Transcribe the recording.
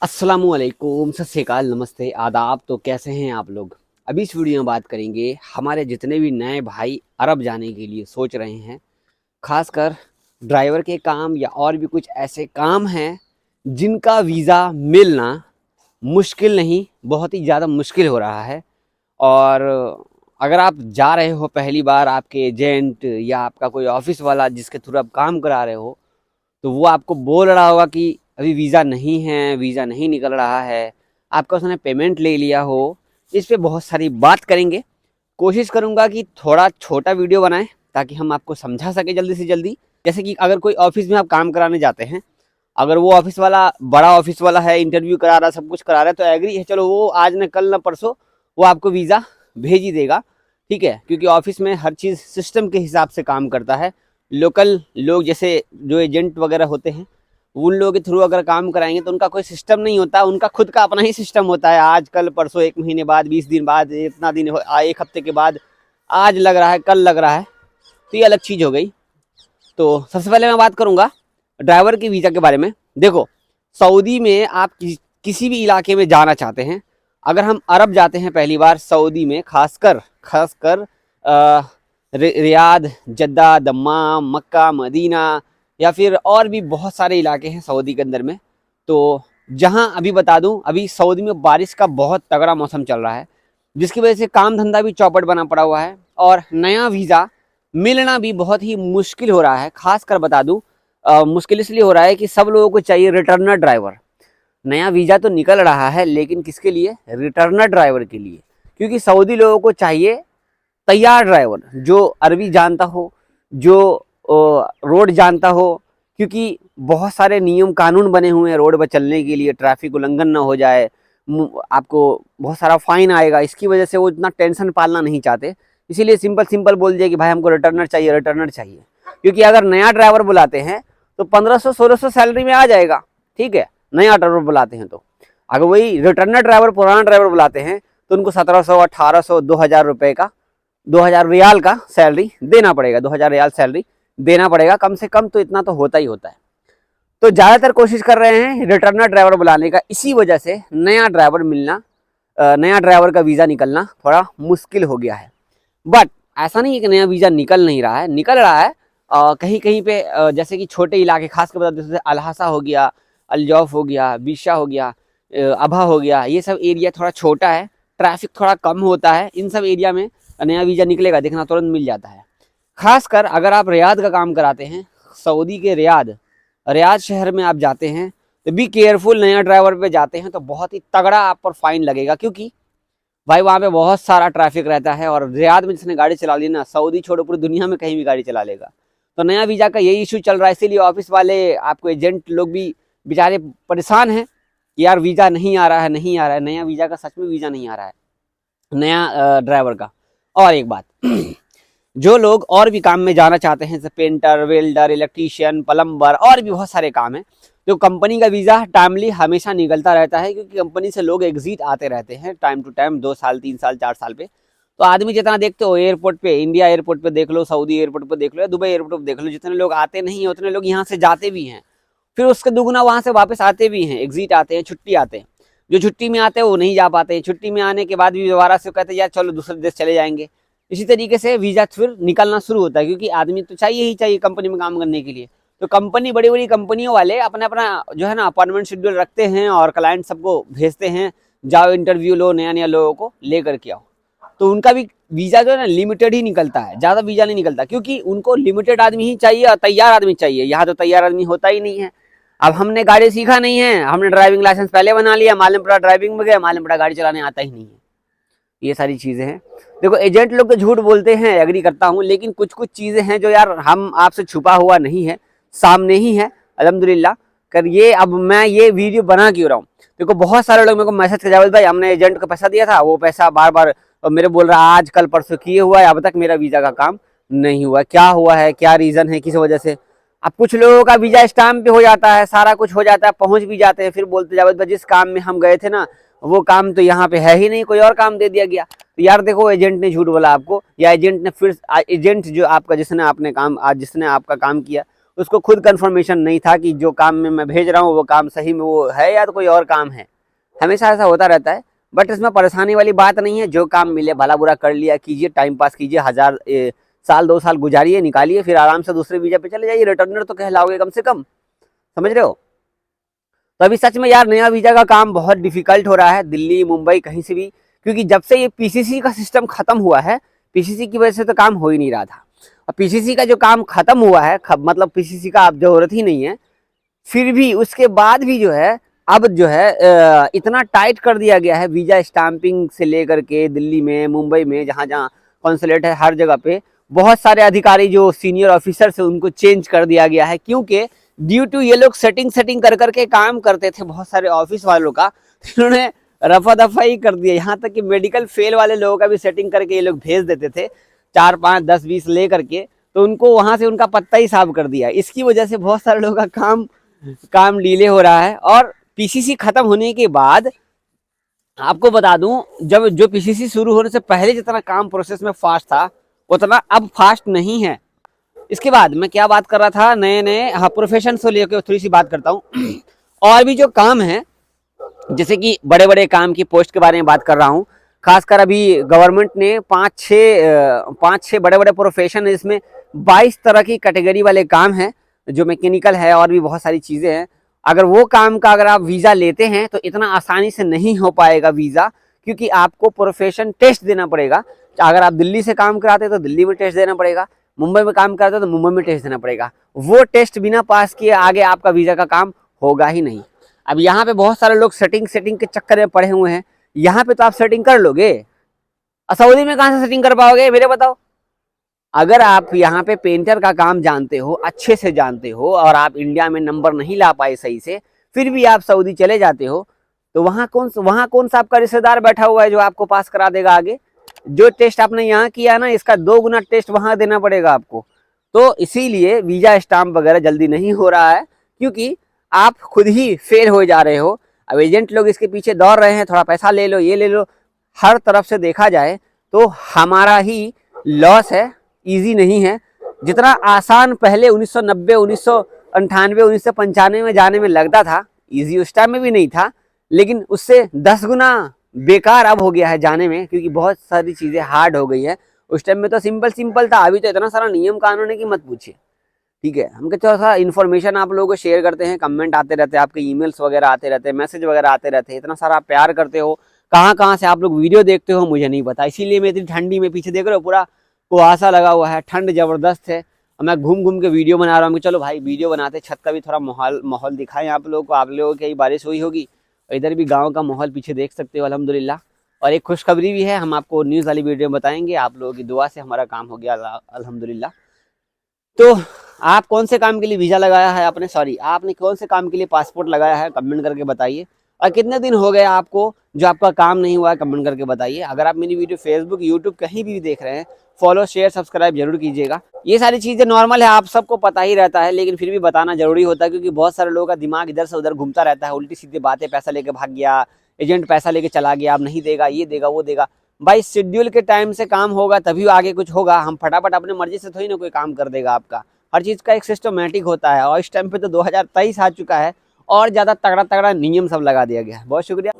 अस्सलामुअलैकुम, सत श्री अकाल, नमस्ते, आदाब। तो कैसे हैं आप लोग। अभी इस वीडियो में बात करेंगे हमारे जितने भी नए भाई अरब जाने के लिए सोच रहे हैं, खासकर ड्राइवर के काम या और भी कुछ ऐसे काम हैं जिनका वीज़ा मिलना मुश्किल नहीं, बहुत ही ज़्यादा मुश्किल हो रहा है। और अगर आप जा रहे हो पहली बार, आपके एजेंट या आपका कोई ऑफिस वाला जिसके थ्रू आप काम करा रहे हो, तो वो आपको बोल रहा होगा कि अभी वीज़ा नहीं है, वीज़ा नहीं निकल रहा है, आपका उसने पेमेंट ले लिया हो। इस पे बहुत सारी बात करेंगे। कोशिश करूँगा कि थोड़ा छोटा वीडियो बनाएं ताकि हम आपको समझा सके जल्दी से जल्दी। जैसे कि अगर कोई ऑफिस में आप काम कराने जाते हैं, अगर वो ऑफिस वाला बड़ा ऑफिस वाला है, इंटरव्यू करा रहा है, सब कुछ करा रहा है, तो एग्री है, चलो वो आज न कल न परसों वो आपको वीज़ा भेज ही देगा, ठीक है। क्योंकि ऑफिस में हर चीज़ सिस्टम के हिसाब से काम करता है। लोकल लोग जैसे जो एजेंट वगैरह होते हैं, उन लोगों के थ्रू अगर काम कराएंगे तो उनका कोई सिस्टम नहीं होता, उनका खुद का अपना ही सिस्टम होता है। आज कल परसों, एक महीने बाद, 20 दिन बाद, इतना दिन एक हफ्ते के बाद, आज लग रहा है, कल लग रहा है, तो ये अलग चीज़ हो गई। तो सबसे पहले मैं बात करूंगा ड्राइवर के वीज़ा के बारे में। देखो, सऊदी में आप किसी भी इलाके में जाना चाहते हैं, अगर हम अरब जाते हैं पहली बार सऊदी में, खासकर खासकर रियाद, जद्दा, दम्माम, मक्का, मदीना, या फिर और भी बहुत सारे इलाके हैं सऊदी के अंदर में। तो जहां अभी बता दूं, अभी सऊदी में बारिश का बहुत तगड़ा मौसम चल रहा है, जिसकी वजह से काम धंधा भी चौपट बना पड़ा हुआ है और नया वीज़ा मिलना भी बहुत ही मुश्किल हो रहा है। खासकर बता दूं, मुश्किल इसलिए हो रहा है कि सब लोगों को चाहिए रिटर्नर ड्राइवर। नया वीज़ा तो निकल रहा है, लेकिन किसके लिए? रिटर्नर ड्राइवर के लिए। क्योंकि सऊदी लोगों को चाहिए तैयार ड्राइवर जो अरबी जानता हो, जो रोड जानता हो। क्योंकि बहुत सारे नियम कानून बने हुए हैं रोड पर चलने के लिए, ट्रैफिक उल्लंघन ना हो जाए, आपको बहुत सारा फाइन आएगा। इसकी वजह से वो इतना टेंशन पालना नहीं चाहते, इसीलिए सिंपल सिंपल बोल दिया कि भाई हमको रिटर्नर चाहिए, रिटर्नर चाहिए। क्योंकि अगर नया ड्राइवर बुलाते हैं तो 1500-1600 सैलरी में आ जाएगा, ठीक है। नया ड्राइवर बुलाते हैं तो, अगर वही रिटर्नर ड्राइवर, पुराना ड्राइवर बुलाते हैं, तो उनको 1700, 1800, 2000 रुपये का, 2000 रियाल का सैलरी देना पड़ेगा। 2000 रियाल सैलरी देना पड़ेगा कम से कम, तो इतना तो होता ही होता है। तो ज़्यादातर कोशिश कर रहे हैं रिटर्नर ड्राइवर बुलाने का, इसी वजह से नया ड्राइवर मिलना, नया ड्राइवर का वीज़ा निकलना थोड़ा मुश्किल हो गया है। बट ऐसा नहीं है कि नया वीज़ा निकल नहीं रहा है, निकल रहा है। कहीं कहीं पे जैसे कि छोटे इलाके, खासकर बता दें, जैसे अलहासा हो गया, अलजौफ हो गया, बिशा हो गया, अभा हो गया, ये सब एरिया थोड़ा छोटा है, ट्रैफिक थोड़ा कम होता है। इन सब एरिया में नया वीज़ा निकलेगा, देखना तुरंत मिल जाता है। खासकर अगर आप रियाद का काम कराते हैं, सऊदी के रियाद रियाद शहर में आप जाते हैं, तो बी केयरफुल। नया ड्राइवर पे जाते हैं तो बहुत ही तगड़ा आप पर फाइन लगेगा, क्योंकि भाई वहाँ पे बहुत सारा ट्रैफिक रहता है। और रियाद में जिसने गाड़ी चला ली ना, सऊदी छोड़ो पूरी दुनिया में कहीं भी गाड़ी चला लेगा। तो नया वीज़ा का यही इशू चल रहा है, इसीलिए ऑफिस वाले, आपको एजेंट लोग भी बेचारे परेशान हैं कि यार वीज़ा नहीं आ रहा है, नहीं आ रहा है। नया वीज़ा का सच में वीज़ा नहीं आ रहा है, नया ड्राइवर का। और एक बात जो लोग और भी काम में जाना चाहते हैं, जैसे पेंटर, वेल्डर, इलेक्ट्रीशियन, प्लम्बर, और भी बहुत सारे काम हैं, तो कंपनी का वीज़ा टाइमली हमेशा निकलता रहता है। क्योंकि कंपनी से लोग एग्जिट आते रहते हैं टाइम टू टाइम, 2 साल, 3 साल, 4 साल पे। तो आदमी जितना देखते हो एयरपोर्ट पे, इंडिया एयरपोर्ट पे देख लो, सऊदी एयरपोर्ट पे देख लो, या दुबई एयरपोर्ट पे देख लो, जितने लोग आते नहीं है उतने लोग यहाँ से जाते भी हैं, फिर उसके दुगुना वहाँ से वापस आते भी हैं, एग्जिट आते हैं, छुट्टी आते हैं। जो छुट्टी में आते हैं वो नहीं जा पाते हैं, छुट्टी में आने के बाद भी दोबारा से कहते हैं यार चलो दूसरे देश चले जाएंगे। इसी तरीके से वीज़ा फिर निकलना शुरू होता है, क्योंकि आदमी तो चाहिए ही चाहिए कंपनी में काम करने के लिए। तो कंपनी, बड़ी बड़ी कंपनियों वाले अपना अपना जो है ना अपॉइंटमेंट शेड्यूल रखते हैं और क्लाइंट सबको भेजते हैं, जाओ इंटरव्यू लो, नया नया लोगों को ले करके आओ। तो उनका भी वीज़ा जो है ना लिमिटेड ही निकलता है, ज़्यादा वीज़ा नहीं निकलता, क्योंकि उनको लिमिटेड आदमी ही चाहिए और तैयार आदमी चाहिए। यहाँ तो तैयार आदमी होता ही नहीं है। अब हमने गाड़ी सीखा नहीं है, हमने ड्राइविंग लाइसेंस पहले बना लिया, मालूम पड़ा ड्राइविंग में गया, मालूम पड़ा गाड़ी चलाने आता ही नहीं है। ये सारी चीज़ें हैं। देखो, एजेंट लोग तो झूठ बोलते हैं, एग्री करता हूँ, लेकिन कुछ कुछ चीज़ें हैं जो यार हम आपसे छुपा हुआ नहीं है, सामने ही है अल्हम्दुलिल्लाह। कर ये अब मैं ये वीडियो बना क्यों रहा हूँ? देखो, बहुत सारे लोग मेरे को मैसेज कर, जावेद भाई हमने एजेंट को पैसा दिया था, वो पैसा बार बार मेरे बोल रहा है आज कल परसों किए हुआ है, अब तक मेरा वीज़ा का काम नहीं हुआ। क्या हुआ है, क्या रीज़न है, किस वजह से? अब कुछ लोगों का वीज़ा स्टैम्प पे हो जाता है, सारा कुछ हो जाता है, पहुंच भी जाते हैं, फिर बोलते जावेद भाई जिस काम में हम गए थे ना, वो काम तो यहाँ पे है ही नहीं, कोई और काम दे दिया गया। तो यार देखो, एजेंट ने झूठ बोला आपको, या एजेंट ने फिर, एजेंट जो आपका जिसने आपने काम आज जिसने आपका काम किया, उसको खुद कंफर्मेशन नहीं था कि जो काम में मैं भेज रहा हूँ वो काम सही में वो है या तो कोई और काम है। हमेशा ऐसा होता रहता है, बट इसमें परेशानी वाली बात नहीं है। जो काम मिले भला बुरा कर लिया कीजिए, टाइम पास कीजिए, साल 2 साल गुजारिए, निकालिए, फिर आराम से दूसरे वीजा पे चले जाइए। रिटर्नर तो कहलाओगे कम से कम, समझ रहे हो। तो अभी सच में यार नया वीजा का काम बहुत डिफिकल्ट हो रहा है, दिल्ली मुंबई कहीं से भी, क्योंकि जब से ये पीसीसी का सिस्टम खत्म हुआ है, पीसीसी की वजह से तो काम हो ही नहीं रहा था। और पीसीसी का जो काम खत्म हुआ है, मतलब पीसीसी का अब जरूरत ही नहीं है, फिर भी उसके बाद भी जो है अब जो है इतना टाइट कर दिया गया है वीजा स्टाम्पिंग से लेकर के, दिल्ली में मुंबई में जहाँ जहाँ कॉन्सुलेट है हर जगह पे बहुत सारे अधिकारी जो सीनियर ऑफिसर्स है उनको चेंज कर दिया गया है, क्योंकि ड्यू टू ये लोग सेटिंग कर करके काम करते थे बहुत सारे ऑफिस वालों का, इन्होंने रफा दफा ही कर दिया। यहाँ तक कि मेडिकल फेल वाले लोगों का भी सेटिंग करके ये लोग भेज देते थे, 4 5 10 20 ले करके, तो उनको वहां से उनका पत्ता ही साफ कर दिया। इसकी वजह से बहुत सारे लोगों का काम डिले हो रहा है। और पीसीसी खत्म होने के बाद आपको बता दूं, जब जो पीसीसी शुरू होने से पहले जितना काम प्रोसेस में फास्ट था उतना अब फास्ट नहीं है। इसके बाद मैं क्या बात कर रहा था, नए नए हाँ प्रोफेशन से लेकर थोड़ी सी बात करता हूँ। और भी जो काम है, जैसे कि बड़े बड़े काम की पोस्ट के बारे में बात कर रहा हूँ। खासकर अभी गवर्नमेंट ने 5-6 बड़े बड़े प्रोफेशन है, इसमें 22 तरह की कैटेगरी वाले काम हैं जो मैकेनिकल है, और भी बहुत सारी चीज़ें हैं। अगर वो काम का अगर आप वीज़ा लेते हैं तो इतना आसानी से नहीं हो पाएगा वीज़ा, क्योंकि आपको प्रोफेशन टेस्ट देना पड़ेगा। अगर आप दिल्ली से काम कराते हैं तो दिल्ली में टेस्ट देना पड़ेगा, मुंबई में काम कराते हैं तो मुंबई में टेस्ट देना पड़ेगा। वो टेस्ट बिना पास किए आगे आपका वीज़ा का काम होगा ही नहीं। अब यहाँ पे बहुत सारे लोग सेटिंग के चक्कर में पड़े हुए हैं। यहाँ पे तो आप सेटिंग कर लोगे, सऊदी में कहाँ से सेटिंग कर पाओगे मेरे बताओ। अगर आप यहाँ पे पेंटर का काम जानते हो, अच्छे से जानते हो, और आप इंडिया में नंबर नहीं ला पाए सही से, फिर भी आप सऊदी चले जाते हो, तो वहाँ कौन सा आपका रिश्तेदार बैठा हुआ है जो आपको पास करा देगा आगे। जो टेस्ट आपने यहाँ किया ना, इसका 2 गुना टेस्ट वहाँ देना पड़ेगा आपको। तो इसीलिए वीजा स्टाम्प वगैरह जल्दी नहीं हो रहा है, क्योंकि आप खुद ही फेल हो जा रहे हो। अब एजेंट लोग इसके पीछे दौड़ रहे हैं, थोड़ा पैसा ले लो, ये ले लो। हर तरफ से देखा जाए तो हमारा ही लॉस है, इजी नहीं है। जितना आसान पहले 1990, 1998, 1995 में जाने में लगता था, इजी उस टाइम में भी नहीं था, लेकिन उससे 10 गुना बेकार अब हो गया है जाने में, क्योंकि बहुत सारी चीज़ें हार्ड हो गई है। उस टाइम में तो सिंपल था, अभी तो इतना सारा नियम कानून है कि मत पूछिए। ठीक है, हम थोड़ा सा इन्फॉर्मेशन आप लोगों को शेयर करते हैं, कमेंट आते रहते हैं, आपके ईमेल्स वगैरह आते रहते हैं, मैसेज वगैरह आते रहते हैं। इतना सारा प्यार करते हो, कहाँ से आप लोग वीडियो देखते हो मुझे नहीं पता। इसीलिए मैं इतनी ठंडी में, पीछे देख रहे हो पूरा कुहासा लगा हुआ है, ठंड जबरदस्त है, और मैं घूम के वीडियो बना रहा हूँ। चलो भाई वीडियो बनाते, छत का भी थोड़ा माहौल दिखाएं आप लोगों को। आप लोगों की बारिश हुई होगी, इधर भी गाँव का माहौल पीछे देख सकते हो, अल्हम्दुलिल्लाह। और एक खुशखबरी भी है, हम आपको न्यूज़ वाली वीडियो में बताएंगे। आप लोगों की दुआ से हमारा काम हो गया अल्हम्दुलिल्लाह। तो आप कौन से काम के लिए वीज़ा लगाया है आपने कौन से काम के लिए पासपोर्ट लगाया है, कमेंट करके बताइए। और कितने दिन हो गए आपको जो आपका काम नहीं हुआ है, कमेंट करके बताइए। अगर आप मेरी वीडियो फेसबुक यूट्यूब कहीं भी देख रहे हैं, फॉलो शेयर सब्सक्राइब जरूर कीजिएगा। ये सारी चीज़ें नॉर्मल है, आप सबको पता ही रहता है, लेकिन फिर भी बताना जरूरी होता है, क्योंकि बहुत सारे लोगों का दिमाग इधर से उधर घूमता रहता है, उल्टी सीधी बातें, पैसा लेके भाग गया, एजेंट पैसा लेके चला गया, अब नहीं देगा, ये देगा वो देगा। भाई शेड्यूल के टाइम से काम होगा तभी आगे कुछ होगा। हम फटाफट अपने मर्जी से थोड़ी ना कोई काम कर देगा आपका। हर चीज़ का एक सिस्टमेटिक होता है, और इस टाइम पे तो 2023 आ चुका है, और ज़्यादा तगड़ा नियम सब लगा दिया गया है। बहुत शुक्रिया।